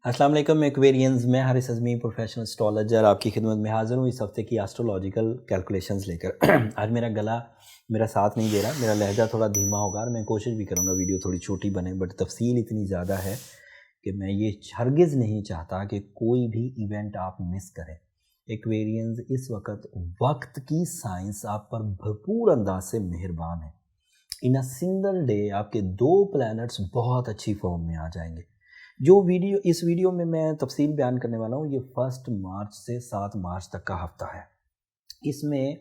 अस्सलाम वालेकुम एक्वेरियंस, मैं हारिस अज़मी प्रोफेशनल एस्ट्रोलॉजर आपकी खिदमत में हाज़िर हूँ इस हफ़्ते की एस्ट्रोलॉजिकल कैलकुलेशंस लेकर। आज मेरा गला मेरा साथ नहीं दे रहा, मेरा लहजा थोड़ा धीमा होगा और मैं कोशिश भी करूँगा वीडियो थोड़ी छोटी बने, बट तफसील इतनी ज़्यादा है कि मैं ये हरगिज़ नहीं चाहता कि कोई भी इवेंट आप मिस करें। एक्वेरियंस, इस वक्त की साइंस आप पर भरपूर अंदाज से मेहरबान है। इन अ सिंगल डे आपके 2 प्लैनेट्स बहुत अच्छी फॉर्म में आ जाएंगे। इस वीडियो में मैं तफसील बयान करने वाला हूँ, ये 1 मार्च से 7 मार्च तक का हफ्ता है। इसमें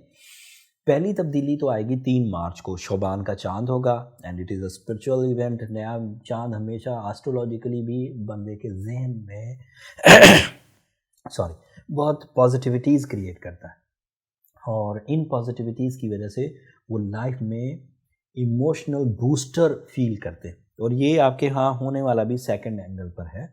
पहली तब्दीली तो आएगी 3 मार्च को, शोबान का चांद होगा and it is a spiritual event. नया चांद हमेशा एस्ट्रोलॉजिकली भी बंदे के जहन में बहुत पॉजिटिविटीज़ क्रिएट करता है और इन पॉजिटिविटीज़ की वजह से वो लाइफ में इमोशनल बूस्टर फील करते हैं। और ये आपके यहाँ होने वाला भी सेकंड एंगल पर है।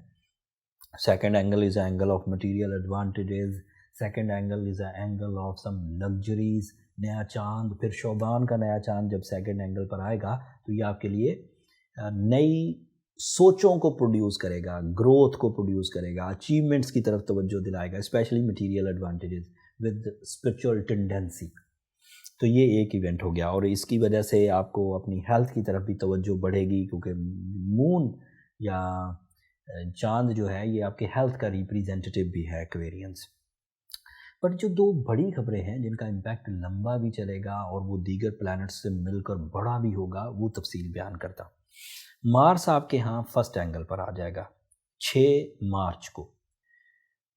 Second angle is angle of material advantages, second angle is angle of some luxuries. नया चांद, फिर शोबान का नया चांद जब सेकंड एंगल पर आएगा तो ये आपके लिए नई सोचों को प्रोड्यूस करेगा, ग्रोथ को प्रोड्यूस करेगा, अचीवमेंट्स की तरफ तवज्जो दिलाएगा, specially material advantages with spiritual tendency. तो ये एक इवेंट हो गया और इसकी वजह से आपको अपनी हेल्थ की तरफ भी तवज्जो बढ़ेगी, क्योंकि मून या चांद जो है ये आपके हेल्थ का रिप्रेजेंटेटिव भी है एक्वेरियंस। बट जो 2 बड़ी खबरें हैं जिनका इम्पैक्ट लंबा भी चलेगा और वो दीगर प्लैनेट्स से मिलकर बड़ा भी होगा, वो तफसील बयान करता। मार्स आपके यहाँ फर्स्ट एंगल पर आ जाएगा 6 मार्च को।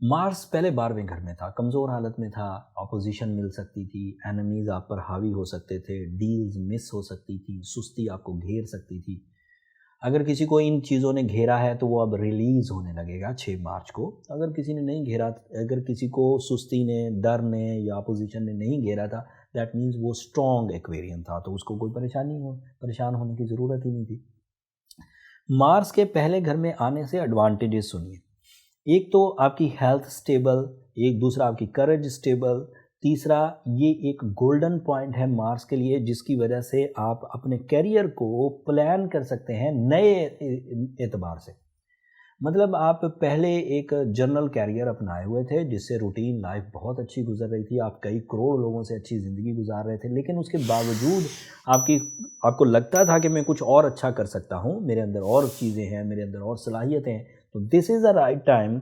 मार्स पहले 12वें घर में था, कमज़ोर हालत में था, अपोजिशन मिल सकती थी, एनिमीज़ आप पर हावी हो सकते थे, डील्स मिस हो सकती थी, सुस्ती आपको घेर सकती थी। अगर किसी को इन चीज़ों ने घेरा है तो वो अब रिलीज़ होने लगेगा 6 मार्च को। अगर किसी ने नहीं घेरा, अगर किसी को सुस्ती ने, डर ने या अपोजिशन ने नहीं घेरा था, दैट मीन्स वो स्ट्रॉन्ग एक्वेरियन था, तो उसको कोई परेशान होने की ज़रूरत ही नहीं थी। मार्स के पहले घर में आने से एडवांटेजेस सुनिए। एक तो आपकी हेल्थ स्टेबल, एक दूसरा आपकी करेज स्टेबल, तीसरा ये एक गोल्डन पॉइंट है मार्स के लिए, जिसकी वजह से आप अपने करियर को प्लान कर सकते हैं नए एतबार से। मतलब आप पहले एक जनरल कैरियर अपनाए हुए थे जिससे रूटीन लाइफ बहुत अच्छी गुजर रही थी, आप कई करोड़ लोगों से अच्छी ज़िंदगी गुजार रहे थे, लेकिन उसके बावजूद आपको लगता था कि मैं कुछ और अच्छा कर सकता हूँ, मेरे अंदर और चीज़ें हैं, मेरे अंदर और सलाहियतें हैं। तो this is the right time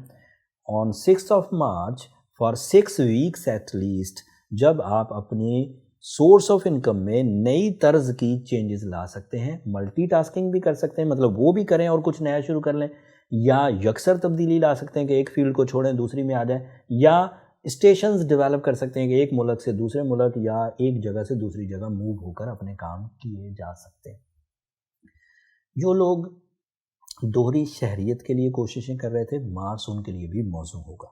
on 6 March for 6 weeks at least, जब आप अपनी सोर्स ऑफ इनकम में नई तर्ज की चेंजेस ला सकते हैं। मल्टीटास्किंग भी कर सकते हैं, मतलब वो भी करें और कुछ नया शुरू कर लें, या यकसर तब्दीली ला सकते हैं कि एक फील्ड को छोड़ें दूसरी में आ जाएं, या स्टेशंस डेवलप कर सकते हैं कि एक मुल्क से दूसरे मुल्क या एक जगह से दूसरी जगह मूव होकर अपने काम किए जा सकते हैं। जो लोग दोहरी शहरियत के लिए कोशिशें कर रहे थे, मार्स उनके लिए भी मौजू होगा।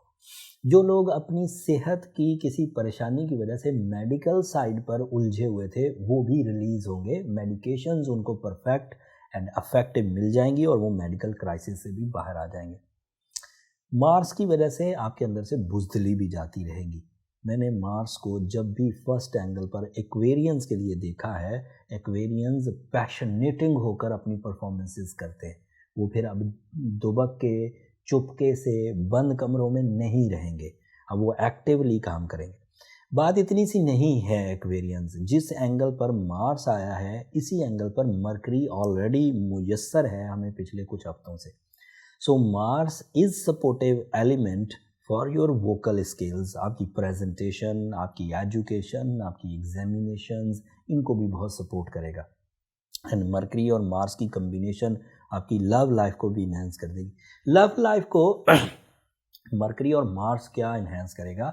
जो लोग अपनी सेहत की किसी परेशानी की वजह से मेडिकल साइड पर उलझे हुए थे, वो भी रिलीज़ होंगे, मेडिकेशंस उनको परफेक्ट एंड अफेक्टिव मिल जाएंगी और वो मेडिकल क्राइसिस से भी बाहर आ जाएंगे। मार्स की वजह से आपके अंदर से बुज़दिली भी जाती रहेगी। मैंने मार्स को जब भी फर्स्ट एंगल पर एक्वेरियंस के लिए देखा है, एक्वेरियंस पैशनेटिंग होकर अपनी परफॉर्मेंसेस करते हैं। वो फिर अब दुबक के चुपके से बंद कमरों में नहीं रहेंगे, अब वो एक्टिवली काम करेंगे। बात इतनी सी नहीं है एक्वेरियंस, जिस एंगल पर मार्स आया है इसी एंगल पर मरकरी ऑलरेडी मुयस्सर है हमें पिछले कुछ हफ्तों से। So Mars is supportive element for your vocal skills, आपकी प्रेजेंटेशन, आपकी एजुकेशन, आपकी एग्जामिनेशंस, इनको भी बहुत सपोर्ट करेगा। एंड मरकरी और मार्स की कम्बिनेशन आपकी लव लाइफ को भी इन्हेंस कर देगी। लव लाइफ को मरकरी और मार्स क्या इन्हेंस करेगा?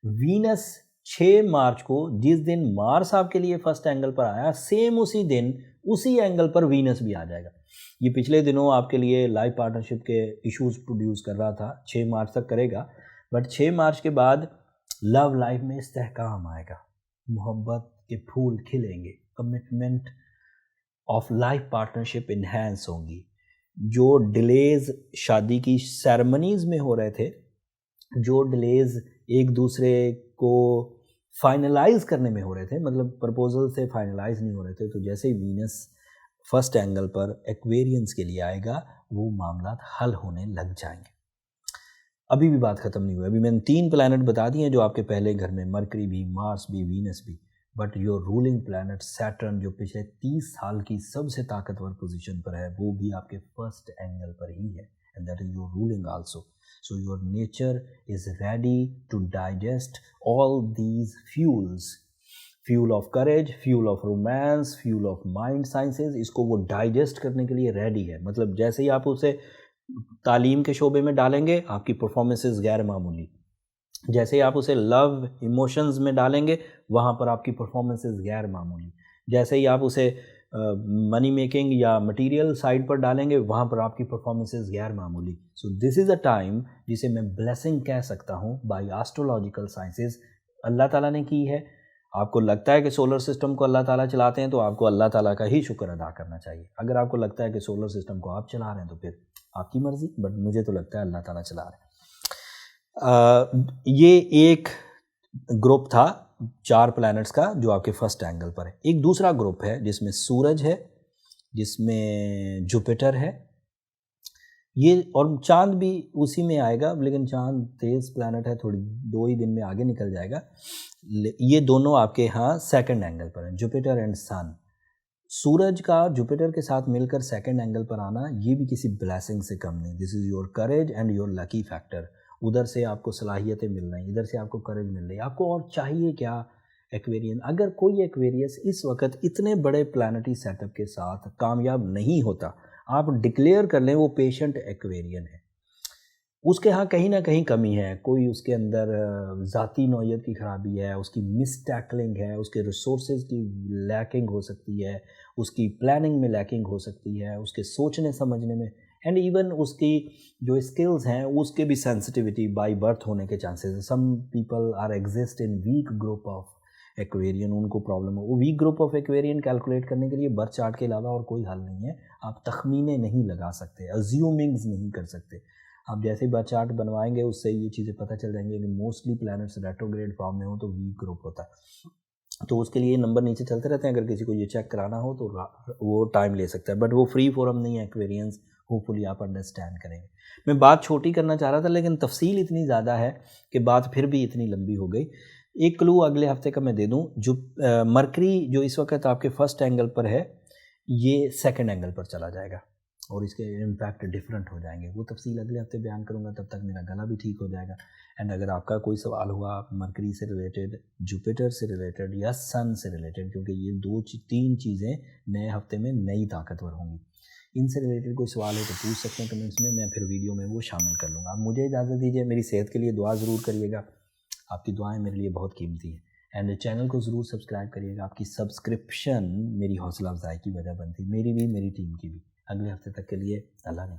वीनस 6 मार्च को, जिस दिन मार्स आपके लिए फर्स्ट एंगल पर आया, सेम उसी दिन उसी एंगल पर वीनस भी आ जाएगा। ये पिछले दिनों आपके लिए लाइफ पार्टनरशिप के इश्यूज़ प्रोड्यूस कर रहा था, 6 मार्च तक करेगा, बट 6 मार्च के बाद लव लाइफ में इस्तेहकाम आएगा, मोहब्बत के फूल खिलेंगे, commitment of life partnership enhance होंगी। जो डिलेज़ शादी की सेरेमनीज़ में हो रहे थे, जो डिलेज़ एक दूसरे को फाइनलाइज करने में हो रहे थे, मतलब प्रपोजल से फाइनलाइज नहीं हो रहे थे, तो जैसे ही वीनस फर्स्ट एंगल पर एक्वेरियंस के लिए आएगा वो मामला हल होने लग जाएंगे। ابھی بھی بات ختم نہیں ہوئی. ابھی میں نے 3 پلانٹ بتا دیے ہیں جو آپ کے پہلے گھر میں، مرکری بھی، مارس بھی، وینس بھی. But your ruling planet Saturn جو پچھلے 30 سال کی سب سے طاقتور پوزیشن پر ہے، وہ بھی آپ کے فرسٹ اینگل پر ہی ہے. And that is your rolling also. So your nature is ready to digest all these fuels. Fuel of courage, fuel of romance, fuel of mind sciences, اس کو وہ ڈائجسٹ کرنے کے لیے ریڈی ہے. مطلب جیسے ہی آپ اسے تعلیم کے شعبے میں ڈالیں گے، آپ کی پرفارمنسز غیر معمولی. جیسے ہی آپ اسے لو ایموشنز میں ڈالیں گے، وہاں پر آپ کی پرفارمنسز غیر معمولی. جیسے ہی آپ اسے منی میکنگ یا مٹیریل سائڈ پر ڈالیں گے، وہاں پر آپ کی پرفارمنسز غیر معمولی. سو دس از اے ٹائم جسے میں بلیسنگ کہہ سکتا ہوں بائی آسٹرولوجیکل سائنسز. اللہ تعالیٰ نے کی ہے. آپ کو لگتا ہے کہ سولر سسٹم کو اللہ تعالیٰ چلاتے ہیں تو آپ کو اللہ تعالیٰ کا ہی شکر ادا کرنا چاہیے. اگر آپ کو لگتا ہے کہ سولر سسٹم کو آپ چلا رہے ہیں تو پھر آپ کی مرضی، بٹ مجھے تو لگتا ہے اللہ تعالیٰ چلا رہے ہیں. یہ ایک گروپ تھا 4 پلانٹس کا جو آپ کے فرسٹ اینگل پر ہے. ایک دوسرا گروپ ہے جس میں سورج ہے، جس میں جوپیٹر ہے، یہ اور چاند بھی اسی میں آئے گا، لیکن چاند تیز پلانٹ ہے، تھوڑی 2 ہی دن میں آگے نکل جائے گا. یہ دونوں آپ کے ہاں سیکنڈ اینگل پر ہیں، جوپیٹر اینڈ سن. سورج کا جوپیٹر کے ساتھ مل کر سیکنڈ اینگل پر آنا یہ بھی کسی بلیسنگ سے کم نہیں. This is your courage and your lucky factor. ادھر سے آپ کو صلاحیتیں مل رہی ہیں، ادھر سے آپ کو کریج مل رہی ہے. آپ کو اور چاہیے کیا ایکویرین؟ اگر کوئی ایکویریس اس وقت اتنے بڑے پلانٹی سیٹ اپ کے ساتھ کامیاب نہیں ہوتا، آپ ڈکلیئر کر لیں وہ پیشنٹ ایکویرین ہے. اس کے ہاں کہیں نہ کہیں کمی ہے، کوئی اس کے اندر ذاتی نوعیت کی خرابی ہے، اس کی مس ٹیکلنگ ہے، اس کے ریسورسز کی لیکنگ ہو سکتی ہے، اس کی پلاننگ میں لیکنگ ہو سکتی ہے، اس کے سوچنے سمجھنے میں، اینڈ ایون اس کی جو اسکلز ہیں اس کے بھی سینسٹیوٹی بائی برتھ ہونے کے چانسز ہیں. Some people are exist in weak group of Aquarian, ان کو پرابلم ہو. وہ weak group of Aquarian calculate کرنے کے لیے برتھ چارٹ کے علاوہ اور کوئی حل نہیں ہے. آپ تخمینے نہیں لگا سکتے، ازیومنگز نہیں کر سکتے. آپ جیسے ہی برتھ چارٹ بنوائیں گے اس سے یہ چیزیں پتہ چل جائیں گے کہ موسٹلی پلانٹس ریٹروگریڈ فارم میں ہوں تو ویک گروپ ہوتا ہے. تو اس کے لیے نمبر نیچے چلتے رہتے ہیں، اگر کسی کو یہ چیک کرانا ہو تو وہ ٹائم لے سکتا ہے، بٹ وہ فری فورم نہیں ہے ایکویرینس. ہوپ فلی آپ انڈرسٹینڈ کریں گے. میں بات چھوٹی کرنا چاہ رہا تھا لیکن تفصیل اتنی زیادہ ہے کہ بات پھر بھی اتنی لمبی ہو گئی. ایک کلو اگلے ہفتے کا میں دے دوں. جو مرکری جو اس وقت آپ کے فرسٹ اینگل پر ہے، یہ سیکنڈ اینگل پر چلا جائے گا اور اس کے امپیکٹ ڈفرینٹ ہو جائیں گے. وہ تفصیل اگلے ہفتے بیان کروں گا، تب تک میرا گلا بھی ٹھیک ہو جائے گا. اینڈ اگر آپ کا کوئی سوال ہوا مرکری سے ریلیٹڈ، جوپیٹر سے ریلیٹڈ یا سن سے ریلیٹڈ، کیونکہ یہ 2-3 چیزیں نئے ہفتے میں نئی طاقتور ہوں گی، ان سے ریلیٹڈ کوئی سوال ہے تو پوچھ سکتے ہیں کمنٹس میں پھر ویڈیو میں وہ شامل کر لوں گا. آپ مجھے اجازت دیجیے، میری صحت کے لیے دعا ضرور کریے گا. آپ کی دعائیں میرے لیے بہت قیمتی ہیں. اینڈ چینل کو ضرور سبسکرائب کریے گا. آپ کی سبسکرپشن میری حوصلہ افزائی کی وجہ بنتی، میری بھی، میری ٹیم کی بھی. اگلے ہفتے تک کے لیے اللہ نے